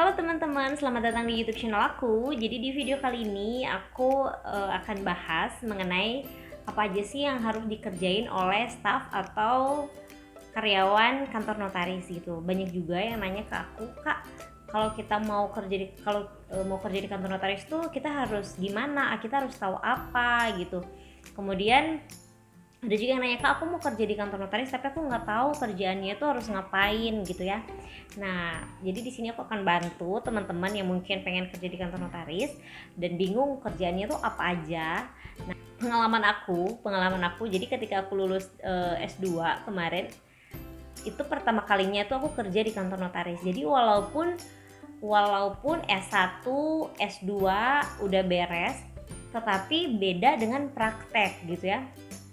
Halo teman-teman, selamat datang di YouTube channel aku. Jadi di video kali ini aku akan bahas mengenai apa aja sih yang harus dikerjain oleh staf atau karyawan kantor notaris gitu. Banyak juga yang nanya ke aku, Kak, kalau kita mau kerja di mau kerja di kantor notaris tuh kita harus gimana? Kita harus tahu apa gitu. Kemudian ada juga yang nanya, Kak, aku mau kerja di kantor notaris tapi aku nggak tahu kerjaannya tuh harus ngapain gitu ya. Nah, jadi di sini aku akan bantu teman-teman yang mungkin pengen kerja di kantor notaris dan bingung kerjaannya tuh apa aja. Nah, pengalaman aku jadi ketika aku lulus S2 kemarin, itu pertama kalinya tuh aku kerja di kantor notaris. Jadi walaupun S1, S2 udah beres, tetapi beda dengan praktek gitu ya.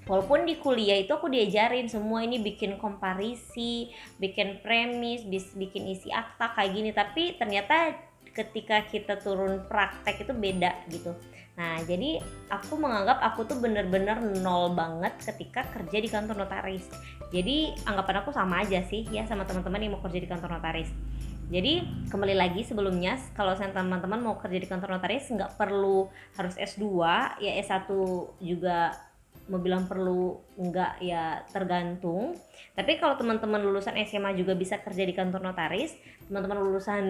Walaupun di kuliah itu aku diajarin semua ini, bikin komparisi, bikin premis, bikin isi akta kayak gini, tapi ternyata ketika kita turun praktek itu beda gitu. Nah, jadi aku menganggap aku tuh bener-bener nol banget ketika kerja di kantor notaris. Jadi anggapan aku sama aja sih ya sama teman-teman yang mau kerja di kantor notaris. Jadi kembali lagi sebelumnya, kalau teman-teman mau kerja di kantor notaris nggak perlu harus S2, ya S1 juga mau bilang perlu enggak ya tergantung. Tapi kalau teman-teman lulusan SMA juga bisa kerja di kantor notaris, teman-teman lulusan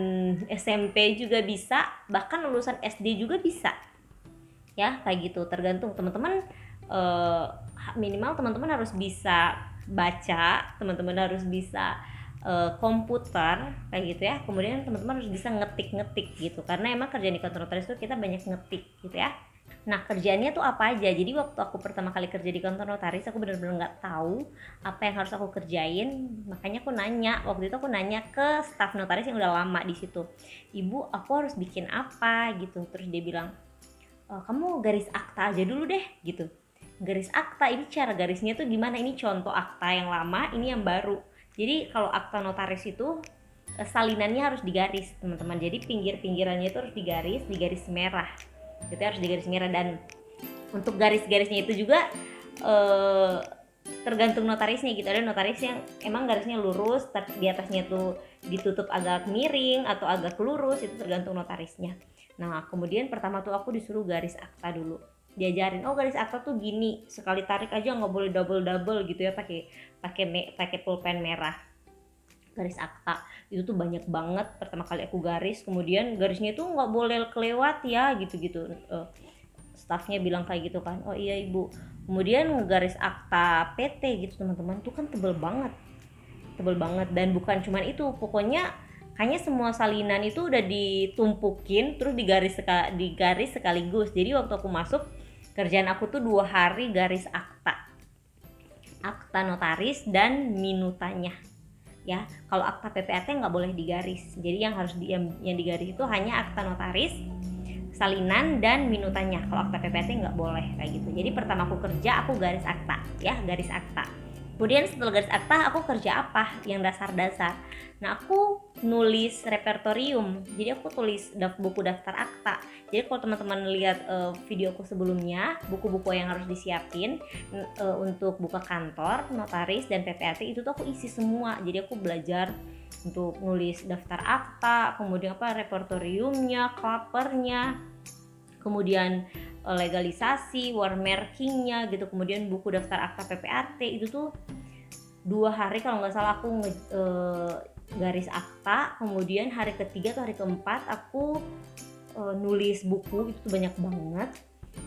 SMP juga bisa, bahkan lulusan SD juga bisa ya, kayak gitu. Tergantung teman-teman, minimal teman-teman harus bisa baca, teman-teman harus bisa komputer kayak gitu ya. Kemudian teman-teman harus bisa ngetik gitu, karena emang kerjaan di kantor notaris tuh kita banyak ngetik gitu ya. Nah, kerjaannya tuh apa aja? Jadi waktu aku pertama kali kerja di kantor notaris, aku benar-benar nggak tahu apa yang harus aku kerjain. Makanya waktu itu aku nanya ke staf notaris yang udah lama di situ. Ibu, aku harus bikin apa gitu? Terus dia bilang, kamu garis akta aja dulu deh gitu. Garis akta, ini cara garisnya tuh gimana? Ini contoh akta yang lama, ini yang baru. Jadi kalau akta notaris itu salinannya harus digaris, teman-teman. Jadi pinggir-pinggirannya itu harus digaris merah. Itu harus digaris merah, dan untuk garis-garisnya itu juga tergantung notarisnya gitu. Ada notaris yang emang garisnya lurus tapi di atasnya tuh ditutup agak miring atau agak lurus, itu tergantung notarisnya. Nah, kemudian pertama tuh aku disuruh garis akta dulu, diajarin, oh garis akta tuh gini, sekali tarik aja, nggak boleh double gitu ya, pakai pulpen merah. Garis akta itu tuh banyak banget pertama kali aku garis, kemudian garisnya itu nggak boleh kelewat ya gitu stafnya bilang kayak gitu kan. Oh iya ibu. Kemudian garis akta PT gitu teman-teman, tuh kan tebel banget, dan bukan cuman itu, pokoknya kayaknya semua salinan itu udah ditumpukin terus digaris sekaligus. Jadi waktu aku masuk, kerjaan aku tuh 2 hari garis akta notaris dan minutanya ya. Kalau akta PPAT nggak boleh digaris, jadi yang digaris itu hanya akta notaris, salinan, dan minutanya. Kalau akta PPAT nggak boleh kayak gitu. Jadi pertama aku kerja, aku garis akta ya, garis akta. Kemudian setelah garis akta, aku kerja apa yang dasar-dasar. Nah, aku nulis repertorium, jadi aku tulis buku daftar akta. Jadi kalau teman-teman lihat videoku sebelumnya, buku-buku yang harus disiapin untuk buka kantor, notaris, dan PPAT, itu tuh aku isi semua. Jadi aku belajar untuk nulis daftar akta, kemudian repertoriumnya, klapernya, kemudian legalisasi, watermarkingnya gitu, kemudian buku daftar akta PPAT. Itu tuh 2 hari kalau nggak salah aku garis akta. Kemudian hari ketiga atau hari keempat aku nulis buku. Itu tuh banyak banget.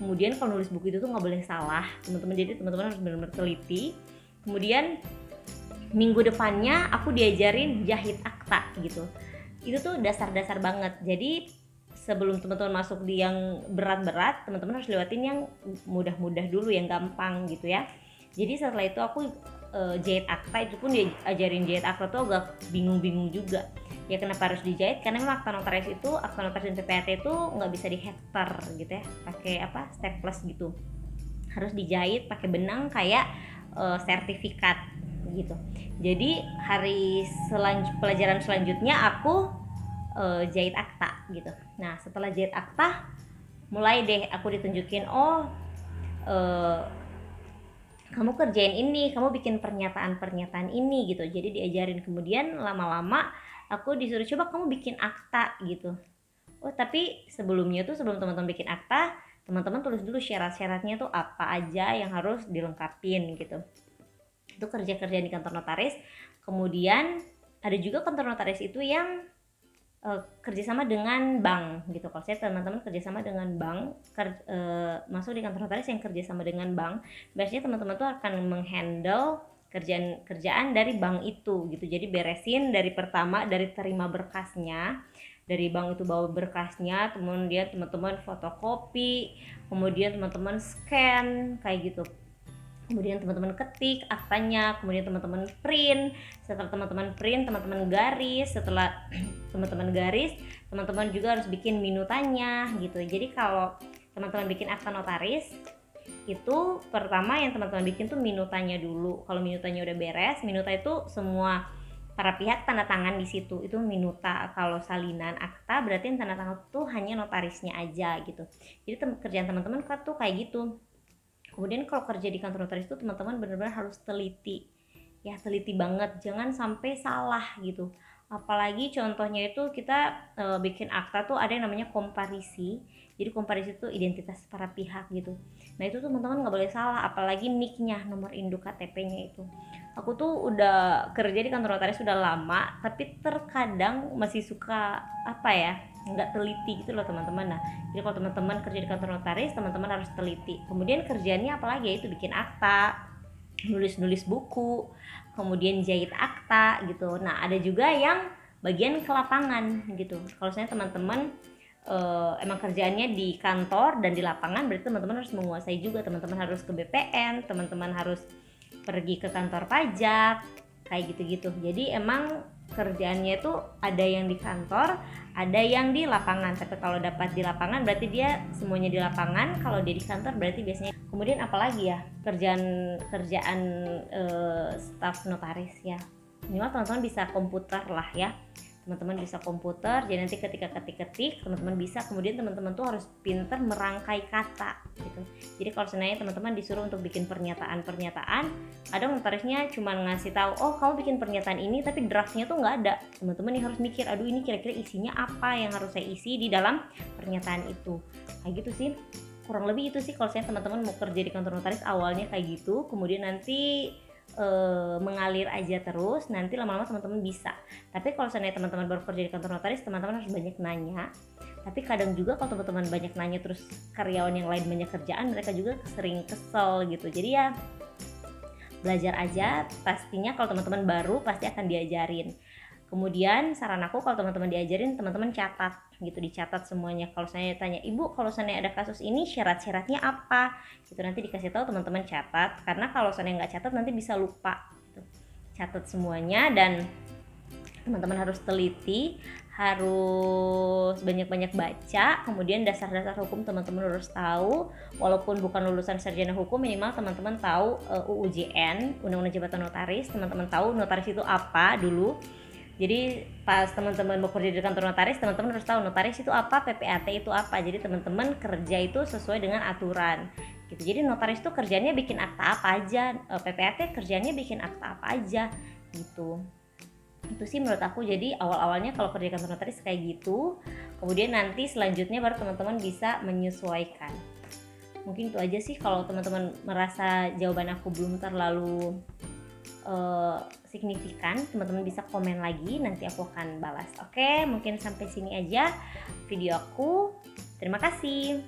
Kemudian kalau nulis buku itu tuh nggak boleh salah, teman-teman. Jadi teman-teman harus benar-benar teliti. Kemudian minggu depannya aku diajarin jahit akta gitu. Itu tuh dasar-dasar banget. Jadi sebelum teman-teman masuk di yang berat-berat, teman-teman harus lewatin yang mudah-mudah dulu, yang gampang gitu ya. Jadi setelah itu aku jahit akta. Itu pun diajarin jahit akta tuh agak bingung juga ya, kenapa harus dijahit, karena memang akta notaris dan PPAT itu nggak bisa dihefter gitu ya, pakai staples gitu, harus dijahit pakai benang kayak sertifikat gitu. Jadi hari pelajaran selanjutnya aku jahit akta gitu. Nah, setelah jahit akta, mulai deh aku ditunjukin, kamu kerjain ini, kamu bikin pernyataan-pernyataan ini gitu. Jadi diajarin, kemudian lama-lama aku disuruh coba kamu bikin akta gitu. Oh tapi sebelumnya tuh, sebelum teman-teman bikin akta, teman-teman tulis dulu syarat-syaratnya tuh apa aja yang harus dilengkapin gitu. Itu kerja-kerja di kantor notaris. Kemudian ada juga kantor notaris itu yang kerjasama dengan bank gitu. Kalau saya teman-teman kerjasama dengan bank, masuk di kantor notaris yang kerjasama dengan bank, biasanya teman-teman tuh akan menghandle kerjaan dari bank itu gitu. Jadi beresin dari pertama, dari terima berkasnya, dari bank itu bawa berkasnya, kemudian teman-teman fotokopi, kemudian teman-teman scan kayak gitu, kemudian teman-teman ketik aktanya, kemudian teman-teman print, setelah teman-teman print teman-teman garis, setelah teman-teman garis teman-teman juga harus bikin minutanya gitu. Jadi kalau teman-teman bikin akta notaris itu pertama yang teman-teman bikin tuh minutanya dulu. Kalau minutanya udah beres, minuta itu semua para pihak tanda tangan di situ, itu minuta. Kalau salinan akta berarti yang tanda tangan tuh hanya notarisnya aja gitu. Jadi kerjaan teman-teman tuh kayak gitu. Kemudian kalau kerja di kantor notaris itu teman-teman benar-benar harus teliti ya, teliti banget, jangan sampai salah gitu. Apalagi contohnya itu kita bikin akta tuh ada yang namanya komparisi. Jadi komparisi itu identitas para pihak gitu. Nah itu teman-teman nggak boleh salah, apalagi NIK-nya, nomor induk KTP-nya itu. Aku tuh udah kerja di kantor notaris sudah lama, tapi terkadang masih suka apa ya, nggak teliti gitu loh teman-teman. Nah jadi kalau teman-teman kerja di kantor notaris, teman-teman harus teliti. Kemudian kerjanya apalagi, yaitu bikin akta, nulis-nulis buku, kemudian jahit akta gitu. Nah ada juga yang bagian ke lapangan gitu. Kalau saya teman-teman emang kerjaannya di kantor dan di lapangan, berarti teman-teman harus menguasai juga. Teman-teman harus ke BPN, teman-teman harus pergi ke kantor pajak kayak gitu-gitu. Jadi emang kerjaannya itu ada yang di kantor, ada yang di lapangan. Tapi kalau dapat di lapangan berarti dia semuanya di lapangan, kalau dia di kantor berarti biasanya. Kemudian apalagi ya, kerjaan staf notaris ya, minimal teman-teman bisa komputer lah ya, teman-teman bisa komputer. Jadi nanti ketika ketik-ketik teman-teman bisa, kemudian teman-teman tuh harus pintar merangkai kata gitu. Jadi kalau sebenarnya teman-teman disuruh untuk bikin pernyataan, kadang notarisnya cuma ngasih tahu, oh kamu bikin pernyataan ini, tapi draftnya tuh nggak ada. Teman-teman yang harus mikir, aduh ini kira-kira isinya apa yang harus saya isi di dalam pernyataan itu. Kayak gitu sih, kurang lebih itu sih kalau saya teman-teman mau kerja di kantor notaris awalnya kayak gitu. Kemudian nanti mengalir aja terus, nanti lama-lama teman-teman bisa. Tapi kalau seandainya teman-teman baru kerja di kantor notaris, teman-teman harus banyak nanya. Tapi kadang juga kalau teman-teman banyak nanya terus karyawan yang lain banyak kerjaan, mereka juga sering kesel gitu. Jadi ya belajar aja, pastinya kalau teman-teman baru pasti akan diajarin. Kemudian saran aku kalau teman-teman diajarin, teman-teman catat gitu, dicatat semuanya. Kalau saya tanya, ibu kalau seandainya ada kasus ini syarat-syaratnya apa gitu, nanti dikasih tahu, teman-teman catat. Karena kalau seandainya nggak catat nanti bisa lupa gitu. Catat semuanya, dan teman-teman harus teliti, harus banyak-banyak baca. Kemudian dasar-dasar hukum teman-teman harus tahu, walaupun bukan lulusan sarjana hukum, minimal teman-teman tahu UUJN, Undang-Undang Jabatan Notaris. Teman-teman tahu notaris itu apa dulu. Jadi pas teman-teman mau kerja di kantor notaris, teman-teman harus tahu notaris itu apa, PPAT itu apa. Jadi teman-teman kerja itu sesuai dengan aturan gitu. Jadi notaris itu kerjanya bikin akta apa aja, PPAT kerjanya bikin akta apa aja gitu. Itu sih menurut aku. Jadi awal-awalnya kalau kerja di kantor notaris kayak gitu. Kemudian nanti selanjutnya baru teman-teman bisa menyesuaikan. Mungkin itu aja sih. Kalau teman-teman merasa jawaban aku belum terlalu signifikan, teman-teman bisa komen lagi, nanti aku akan balas. Oke, mungkin sampai sini aja video aku. Terima kasih.